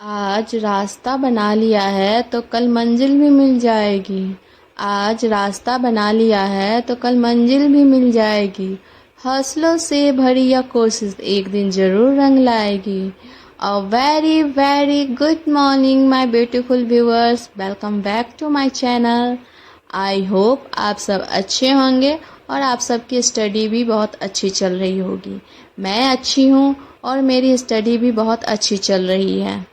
आज रास्ता बना लिया है तो कल मंजिल भी मिल जाएगी। आज रास्ता बना लिया है तो कल मंजिल भी मिल जाएगी। हौसलों से भरी यह कोशिश एक दिन जरूर रंग लाएगी। A very very good morning my beautiful viewers, welcome back to my channel. I hope आप सब अच्छे होंगे और आप सबकी स्टडी भी बहुत अच्छी चल रही होगी। मैं अच्छी हूँ और मेरी स्टडी भी बहुत अच्छी चल रही है।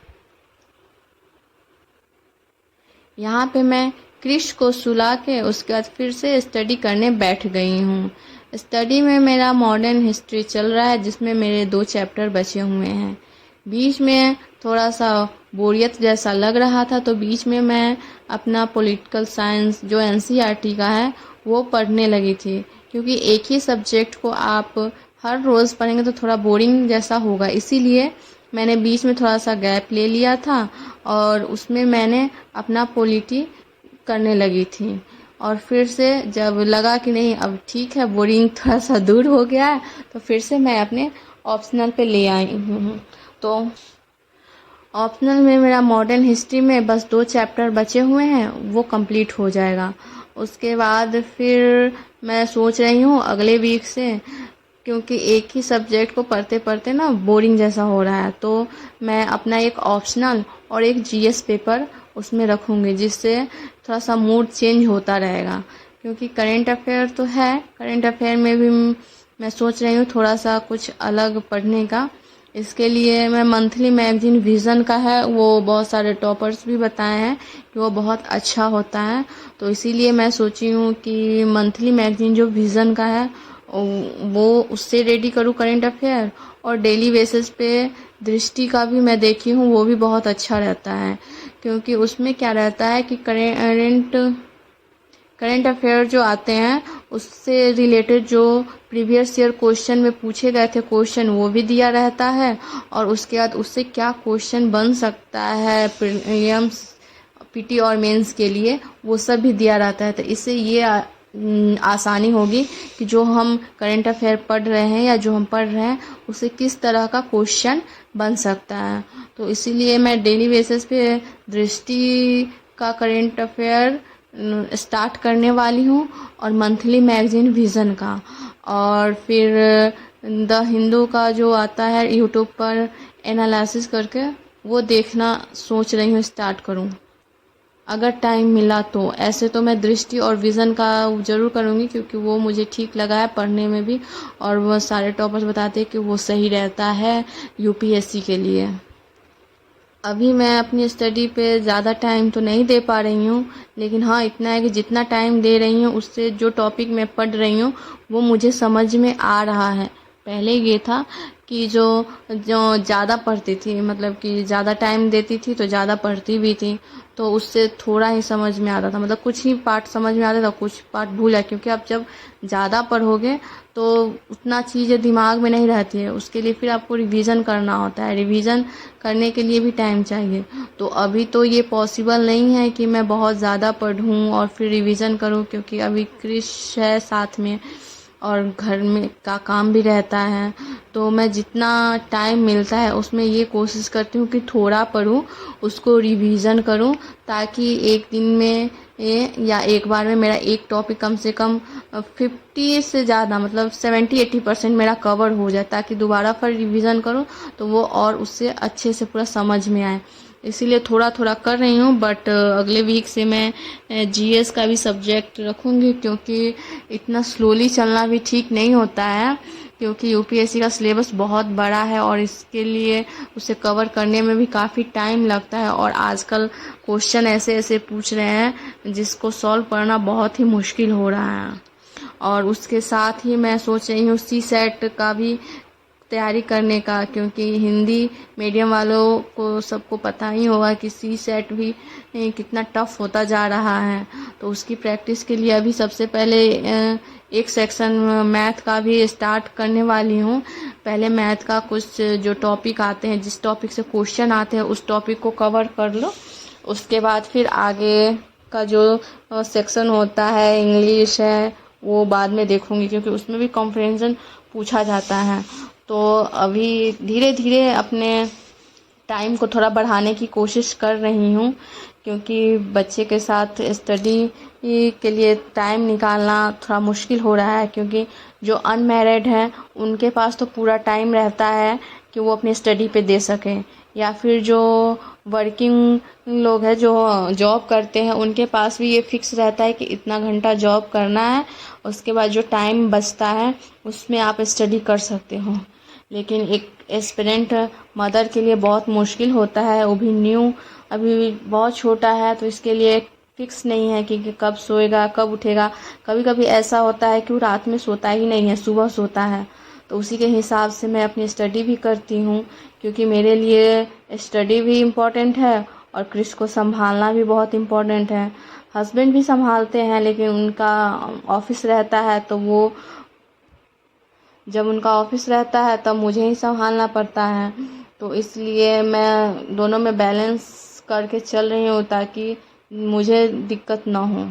यहाँ पे मैं क्रिश को सुला के उसके बाद फिर से स्टडी करने बैठ गई हूँ। स्टडी में मेरा मॉडर्न हिस्ट्री चल रहा है जिसमें मेरे 2 चैप्टर बचे हुए हैं। बीच में थोड़ा सा बोरियत जैसा लग रहा था तो बीच में मैं अपना पॉलिटिकल साइंस जो एनसीईआरटी का है वो पढ़ने लगी थी, क्योंकि एक ही सब्जेक्ट को आप हर रोज़ पढ़ेंगे तो थोड़ा बोरिंग जैसा होगा। इसीलिए मैंने बीच में थोड़ा सा गैप ले लिया था और उसमें मैंने अपना पॉलिटी करने लगी थी। और फिर से जब लगा कि नहीं अब ठीक है, बोरिंग थोड़ा सा दूर हो गया है, तो फिर से मैं अपने ऑप्शनल पे ले आई हूँ। तो ऑप्शनल में मेरा मॉडर्न हिस्ट्री में बस 2 चैप्टर बचे हुए हैं, वो कंप्लीट हो जाएगा। उसके बाद फिर मैं सोच रही हूँ अगले वीक से, क्योंकि एक ही सब्जेक्ट को पढ़ते पढ़ते ना बोरिंग जैसा हो रहा है, तो मैं अपना एक ऑप्शनल और एक जीएस पेपर उसमें रखूँगी, जिससे थोड़ा सा मूड चेंज होता रहेगा। क्योंकि करेंट अफेयर तो है, करेंट अफेयर में भी मैं सोच रही हूँ थोड़ा सा कुछ अलग पढ़ने का। इसके लिए मैं मंथली मैगजीन विज़न का है, वो बहुत सारे टॉपर्स भी बताए हैं कि वो बहुत अच्छा होता है, तो इसीलिए मैं सोची हूँ कि मंथली मैगजीन जो विज़न का है वो उससे रेडी करूँ करेंट अफेयर। और डेली बेसिस पे दृष्टि का भी मैं देखी हूँ, वो भी बहुत अच्छा रहता है, क्योंकि उसमें क्या रहता है कि करेंट अफेयर जो आते हैं उससे रिलेटेड जो प्रीवियस ईयर क्वेश्चन में पूछे गए थे क्वेश्चन वो भी दिया रहता है, और उसके बाद उससे क्या क्वेश्चन बन सकता है प्रीलिम्स, पीटी और मेंस के लिए, वो सब भी दिया रहता है। तो इससे ये आसानी होगी कि जो हम करेंट अफेयर पढ़ रहे हैं या जो हम पढ़ रहे हैं उससे किस तरह का क्वेश्चन बन सकता है। तो इसीलिए मैं डेली बेसिस पे दृष्टि का करेंट अफेयर स्टार्ट करने वाली हूँ, और मंथली मैगजीन विज़न का, और फिर द हिंदू का जो आता है यूट्यूब पर एनालिसिस करके वो देखना सोच रही हूँ स्टार्ट करूँ अगर टाइम मिला तो। ऐसे तो मैं दृष्टि और विज़न का ज़रूर करूँगी, क्योंकि वो मुझे ठीक लगा है पढ़ने में भी, और वो सारे टॉपर्स बताते हैं कि वो सही रहता है यूपीएससी के लिए। अभी मैं अपनी स्टडी पे ज़्यादा टाइम तो नहीं दे पा रही हूँ, लेकिन हाँ इतना है कि जितना टाइम दे रही हूँ उससे जो टॉपिक मैं पढ़ रही हूँ वो मुझे समझ में आ रहा है। पहले ये था कि जो जो ज़्यादा पढ़ती थी, मतलब कि ज़्यादा टाइम देती थी तो ज़्यादा पढ़ती भी थी, तो उससे थोड़ा ही समझ में आता था, मतलब कुछ ही पार्ट समझ में आता था, कुछ पार्ट भूल है। क्योंकि आप जब ज़्यादा पढ़ोगे तो उतना चीज़ें दिमाग में नहीं रहती है, उसके लिए फिर आपको रिवीजन करना होता है, रिवीजन करने के लिए भी टाइम चाहिए। तो अभी तो ये पॉसिबल नहीं है कि मैं बहुत ज़्यादा पढ़ूँ और फिर रिवीजन करूँ, क्योंकि अभी क्रिश है साथ में और घर में का काम भी रहता है। तो मैं जितना टाइम मिलता है उसमें ये कोशिश करती हूँ कि थोड़ा पढूं, उसको रिवीजन करूँ, ताकि एक दिन में या एक बार में मेरा एक टॉपिक कम से कम 50 से ज़्यादा, मतलब 70-80% मेरा कवर हो जाए, ताकि दोबारा फिर रिवीजन करूँ तो वो और उससे अच्छे से पूरा समझ में आए। इसीलिए थोड़ा थोड़ा कर रही हूँ, बट अगले वीक से मैं जीएस का भी सब्जेक्ट रखूँगी, क्योंकि इतना स्लोली चलना भी ठीक नहीं होता है, क्योंकि यूपीएससी का सिलेबस बहुत बड़ा है और इसके लिए उसे कवर करने में भी काफ़ी टाइम लगता है। और आजकल क्वेश्चन ऐसे ऐसे पूछ रहे हैं जिसको सॉल्व करना बहुत ही मुश्किल हो रहा है। और उसके साथ ही मैं सोच रही हूँ सी सेट का भी तैयारी करने का, क्योंकि हिंदी मीडियम वालों को सबको पता ही होगा कि सी सेट भी कितना टफ होता जा रहा है। तो उसकी प्रैक्टिस के लिए अभी सबसे पहले एक सेक्शन मैथ का भी स्टार्ट करने वाली हूँ। पहले मैथ का कुछ जो टॉपिक आते हैं, जिस टॉपिक से क्वेश्चन आते हैं उस टॉपिक को कवर कर लो, उसके बाद फिर आगे का जो सेक्शन होता है इंग्लिश है वो बाद में देखूंगी, क्योंकि उसमें भी कॉम्प्रिहेंशन पूछा जाता है। तो अभी धीरे धीरे अपने टाइम को थोड़ा बढ़ाने की कोशिश कर रही हूँ, क्योंकि बच्चे के साथ स्टडी के लिए टाइम निकालना थोड़ा मुश्किल हो रहा है, क्योंकि जो अनमैरिड हैं उनके पास तो पूरा टाइम रहता है कि वो अपनी स्टडी पे दे सकें, या फिर जो वर्किंग लोग हैं जो जॉब करते हैं उनके पास भी ये फिक्स रहता है कि इतना घंटा जॉब करना है, उसके बाद जो टाइम बचता है उसमें आप स्टडी कर सकते हो। लेकिन एक एस्पिरेंट मदर के लिए बहुत मुश्किल होता है, वो भी न्यू, अभी बहुत छोटा है, तो इसके लिए फिक्स नहीं है कि कब सोएगा कब उठेगा। कभी कभी ऐसा होता है कि वो रात में सोता ही नहीं है, सुबह सोता है। तो उसी के हिसाब से मैं अपनी स्टडी भी करती हूँ, क्योंकि मेरे लिए स्टडी भी इम्पोर्टेंट है और क्रिस को संभालना भी बहुत इम्पोर्टेंट है। हस्बैंड भी संभालते हैं, लेकिन उनका ऑफिस रहता है, तो वो जब उनका ऑफिस रहता है तब मुझे ही संभालना पड़ता है। तो इसलिए मैं दोनों में बैलेंस करके चल रही हूँ ताकि मुझे दिक्कत ना हो।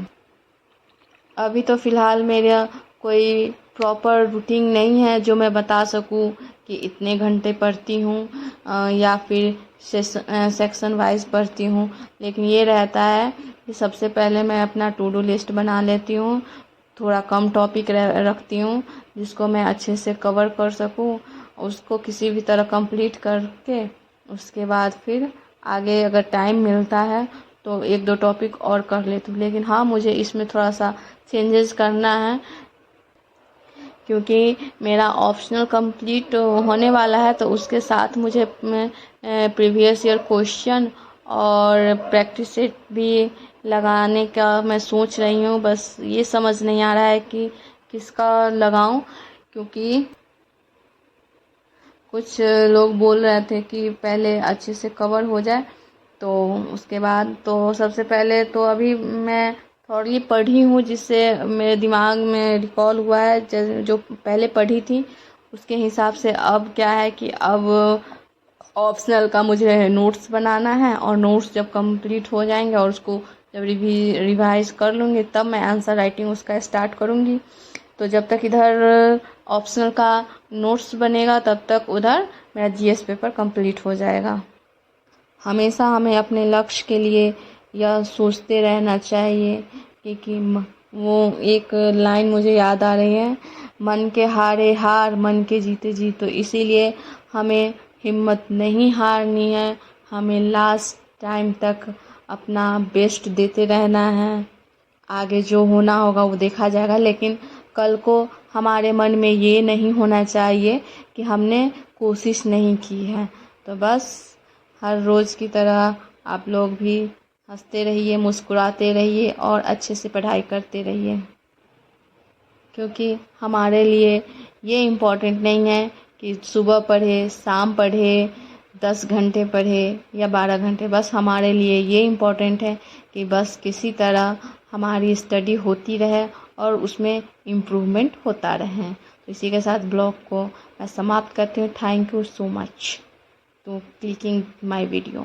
अभी तो फ़िलहाल मेरा कोई प्रॉपर रूटीन नहीं है जो मैं बता सकूँ कि इतने घंटे पढ़ती हूँ या फिर सेक्शन वाइज पढ़ती हूँ। लेकिन ये रहता है कि सबसे पहले मैं अपना टू डू लिस्ट बना लेती हूँ, थोड़ा कम टॉपिक रखती हूँ जिसको मैं अच्छे से कवर कर सकूँ, उसको किसी भी तरह कंप्लीट करके उसके बाद फिर आगे अगर टाइम मिलता है तो एक दो टॉपिक और कर लेती हूँ। लेकिन हाँ, मुझे इसमें थोड़ा सा चेंजेस करना है, क्योंकि मेरा ऑप्शनल कंप्लीट होने वाला है, तो उसके साथ मुझे प्रीवियस ईयर क्वेश्चन और प्रैक्टिस सेट भी लगाने का मैं सोच रही हूँ। बस ये समझ नहीं आ रहा है कि किसका लगाऊं, क्योंकि कुछ लोग बोल रहे थे कि पहले अच्छे से कवर हो जाए, तो उसके बाद तो सबसे पहले तो अभी मैं थोड़ी पढ़ी हूँ जिससे मेरे दिमाग में रिकॉल हुआ है, जो पहले पढ़ी थी उसके हिसाब से। अब क्या है कि अब ऑप्शनल का मुझे नोट्स बनाना है, और नोट्स जब कंप्लीट हो जाएंगे और उसको जब रिवाइज कर लूँगी तब मैं आंसर राइटिंग उसका स्टार्ट करूँगी। तो जब तक इधर ऑप्शनल का नोट्स बनेगा तब तक उधर मेरा जीएस पेपर कंप्लीट हो जाएगा। हमेशा हमें अपने लक्ष्य के लिए यह सोचते रहना चाहिए कि वो एक लाइन मुझे याद आ रही है, मन के हारे हार मन के जीते जीत। तो इसीलिए हमें हिम्मत नहीं हारनी है, हमें लास्ट टाइम तक अपना बेस्ट देते रहना है। आगे जो होना होगा वो देखा जाएगा, लेकिन कल को हमारे मन में ये नहीं होना चाहिए कि हमने कोशिश नहीं की है। तो बस हर रोज़ की तरह आप लोग भी हंसते रहिए, मुस्कुराते रहिए और अच्छे से पढ़ाई करते रहिए, क्योंकि हमारे लिए ये इम्पोर्टेंट नहीं है कि सुबह पढ़े शाम पढ़े 10 घंटे पढ़े या 12 घंटे। बस हमारे लिए ये इम्पोर्टेंट है कि बस किसी तरह हमारी स्टडी होती रहे और उसमें इम्प्रूवमेंट होता रहे। तो इसी के साथ ब्लॉग को मैं समाप्त करती हूँ। Thank you so much to clicking my video.